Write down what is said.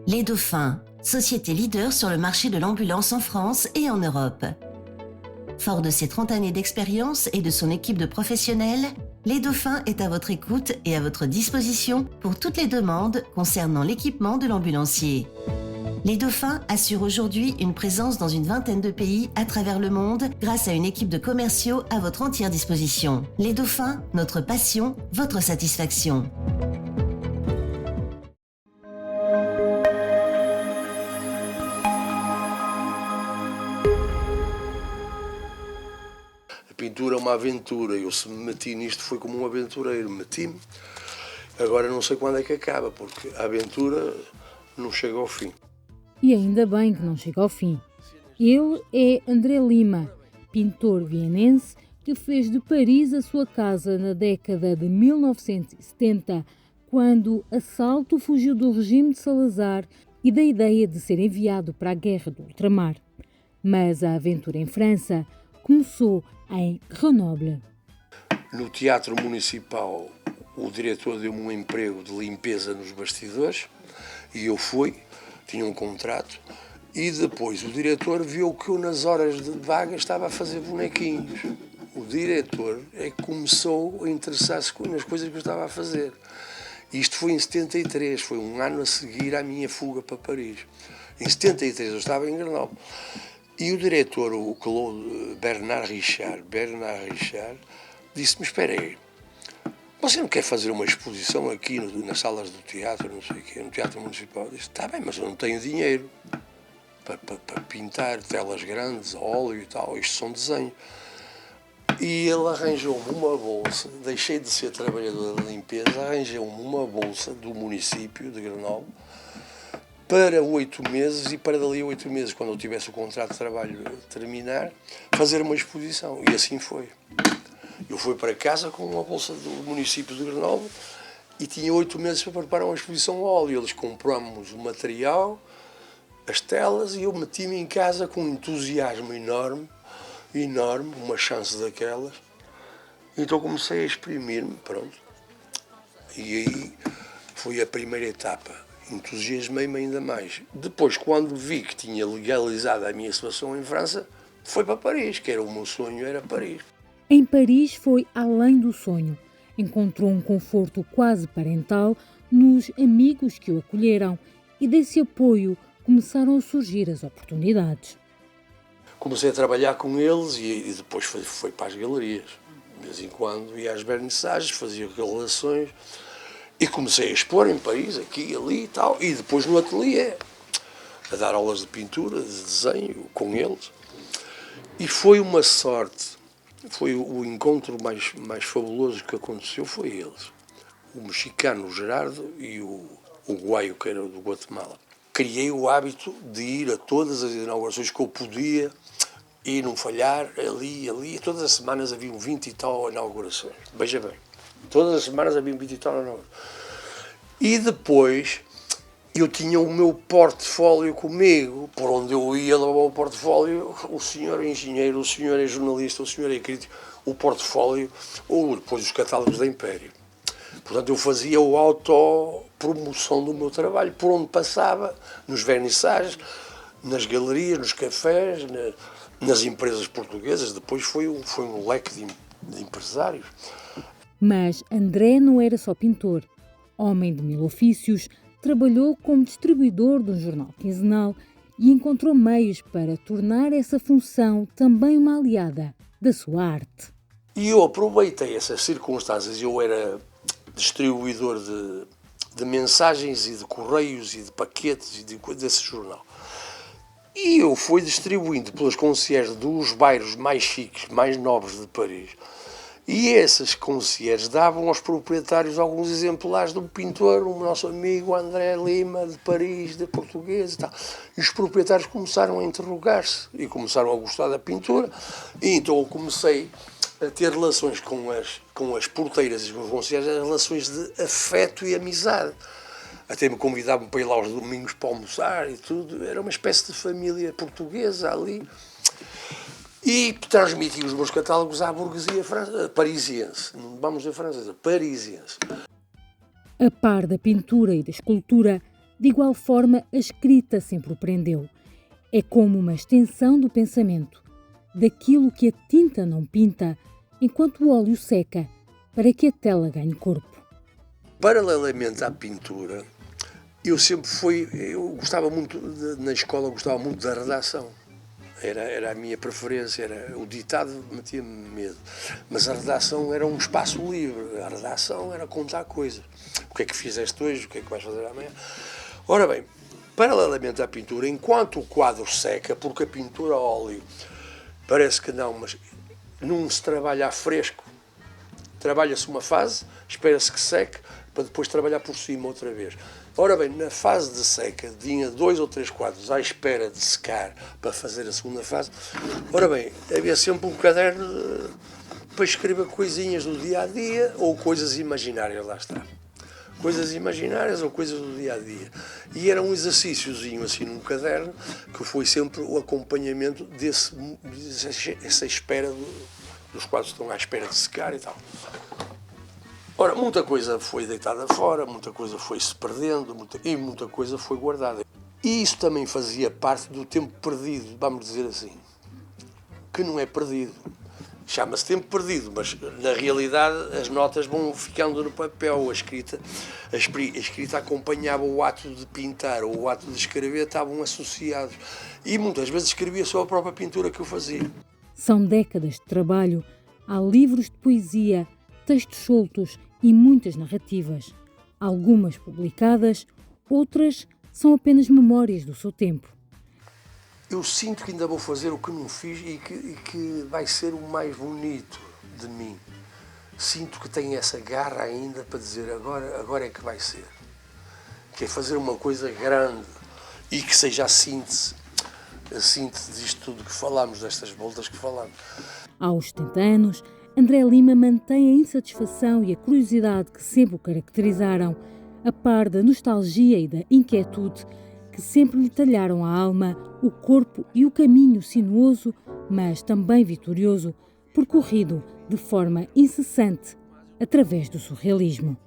Les Dauphins, société leader sur le marché de l'ambulance en France et en Europe. Fort de ses 30 années d'expérience et de son équipe de professionnels, Les Dauphins est à votre écoute et à votre disposition pour toutes les demandes concernant l'équipement de l'ambulancier. Les Dauphins assurent aujourd'hui une présence dans une vingtaine de pays à travers le monde grâce à une équipe de commerciaux à votre entière disposition. Les Dauphins, notre passion, votre satisfaction. A pintura é uma aventura, eu se me meti nisto foi como um aventureiro, meti-me. Agora não sei quando é que acaba, porque a aventura não chega ao fim. E ainda bem que não chega ao fim. Ele é André Lima, pintor vienense que fez de Paris a sua casa na década de 1970, quando Assalto fugiu do regime de Salazar e da ideia de ser enviado para a guerra do ultramar. Mas a aventura em França começou em Grenoble. No Teatro Municipal, o diretor deu-me um emprego de limpeza nos bastidores e eu fui, tinha um contrato, e depois o diretor viu que eu nas horas de vaga estava a fazer bonequinhos. O diretor é que começou a interessar-se nas coisas que eu estava a fazer. Isto foi em 73, foi um ano a seguir à minha fuga para Paris. Em 73 eu estava em Grenoble. E o diretor, o Claude Bernard Richard, disse-me, espera aí, você não quer fazer uma exposição aqui nas salas do teatro, não sei o quê, no Teatro Municipal? Eu disse, está bem, mas eu não tenho dinheiro para pintar telas grandes, óleo e tal, isto são desenhos. E ele arranjou-me uma bolsa, deixei de ser trabalhador de limpeza, arranjou-me uma bolsa do município de Grenoble para 8 meses e para dali a 8 meses, quando eu tivesse o contrato de trabalho terminar, fazer uma exposição. E assim foi. Eu fui para casa com uma bolsa do município de Grenoble e tinha 8 meses para preparar uma exposição a óleo. Eles compramos o material, as telas, e eu meti-me em casa com um entusiasmo enorme, uma chance daquelas. Então comecei a exprimir-me, pronto. E aí foi a primeira etapa. Entusiasmei-me ainda mais. Depois, quando vi que tinha legalizado a minha situação em França, foi para Paris, que era o meu sonho, era Paris. Em Paris foi além do sonho. Encontrou um conforto quase parental nos amigos que o acolheram e desse apoio começaram a surgir as oportunidades. Comecei a trabalhar com eles e depois foi para as galerias. De vez em quando ia às vernissagens, fazia relações e comecei a expor em Paris, aqui, ali e tal, e depois no ateliê, a dar aulas de pintura, de desenho com eles. E foi uma sorte. Foi o encontro mais fabuloso que aconteceu, foi eles. O mexicano, o Gerardo, e o uruguaio, que era do Guatemala. Criei o hábito de ir a todas as inaugurações que eu podia e não falhar, ali. Todas as semanas haviam 20 e tal inaugurações. Veja bem, todas as semanas haviam 20 e tal inaugurações. E depois eu tinha o meu portfólio comigo, por onde eu ia levar o portfólio, o senhor é engenheiro, o senhor é jornalista, o senhor é crítico, o portfólio, ou depois os catálogos da Império. Portanto, eu fazia a autopromoção do meu trabalho, por onde passava, nos vernissagens, nas galerias, nos cafés, nas empresas portuguesas. Depois foi um leque de empresários. Mas André não era só pintor. Homem de mil ofícios, trabalhou como distribuidor de um jornal quinzenal e encontrou meios para tornar essa função também uma aliada da sua arte. E eu aproveitei essas circunstâncias. Eu era distribuidor de mensagens e de correios e de paquetes e desse jornal. E eu fui distribuindo pelas concierges dos bairros mais chiques, mais nobres de Paris. E essas concierges davam aos proprietários alguns exemplares do pintor, o nosso amigo André Lima, de Paris, de português e tal. E os proprietários começaram a interrogar-se e começaram a gostar da pintura. E então eu comecei a ter relações com as porteiras e com os concierges, relações de afeto e amizade. Até me convidavam para ir lá aos domingos para almoçar e tudo. Era uma espécie de família portuguesa ali. E transmiti os meus catálogos à burguesia parisiense. Não vamos dizer francesa, parisiense. A par da pintura e da escultura, De igual forma, a escrita sempre o prendeu. É como uma extensão do pensamento, daquilo que a tinta não pinta, enquanto o óleo seca, para que a tela ganhe corpo. Paralelamente à pintura, eu gostava muito, na escola gostava muito da redação. Era a minha preferência, o ditado metia-me medo. Mas a redação era um espaço livre, a redação era contar coisas. O que é que fizeste hoje, o que é que vais fazer amanhã? Ora bem, paralelamente à pintura, enquanto o quadro seca, porque a pintura a óleo parece que não, mas não se trabalha a fresco. Trabalha-se uma fase, espera-se que seque, para depois trabalhar por cima outra vez. Ora bem, na fase de seca, tinha 2 ou 3 quadros à espera de secar para fazer a segunda fase. Ora bem, havia sempre um caderno para escrever coisinhas do dia-a-dia ou coisas imaginárias, lá está. Coisas imaginárias ou coisas do dia-a-dia. E era um exercíciozinho assim num caderno, que foi sempre o acompanhamento dessa espera dos quadros que estão à espera de secar e tal. Ora, muita coisa foi deitada fora, muita coisa foi-se perdendo e muita coisa foi guardada. E isso também fazia parte do tempo perdido, vamos dizer assim, que não é perdido. Chama-se tempo perdido, mas na realidade as notas vão ficando no papel, a escrita acompanhava o ato de pintar ou o ato de escrever, estavam associados. E muitas vezes escrevia só a própria pintura que eu fazia. São décadas de trabalho, há livros de poesia, textos soltos e muitas narrativas. Algumas publicadas, outras são apenas memórias do seu tempo. Eu sinto que ainda vou fazer o que não fiz e que vai ser o mais bonito de mim. Sinto que tenho essa garra ainda para dizer agora é que vai ser. Que é fazer uma coisa grande e que seja a síntese disto tudo que falamos, destas voltas que falamos. Aos 70 anos, André Lima mantém a insatisfação e a curiosidade que sempre o caracterizaram, a par da nostalgia e da inquietude que sempre lhe talharam a alma, o corpo e o caminho sinuoso, mas também vitorioso, percorrido de forma incessante através do surrealismo.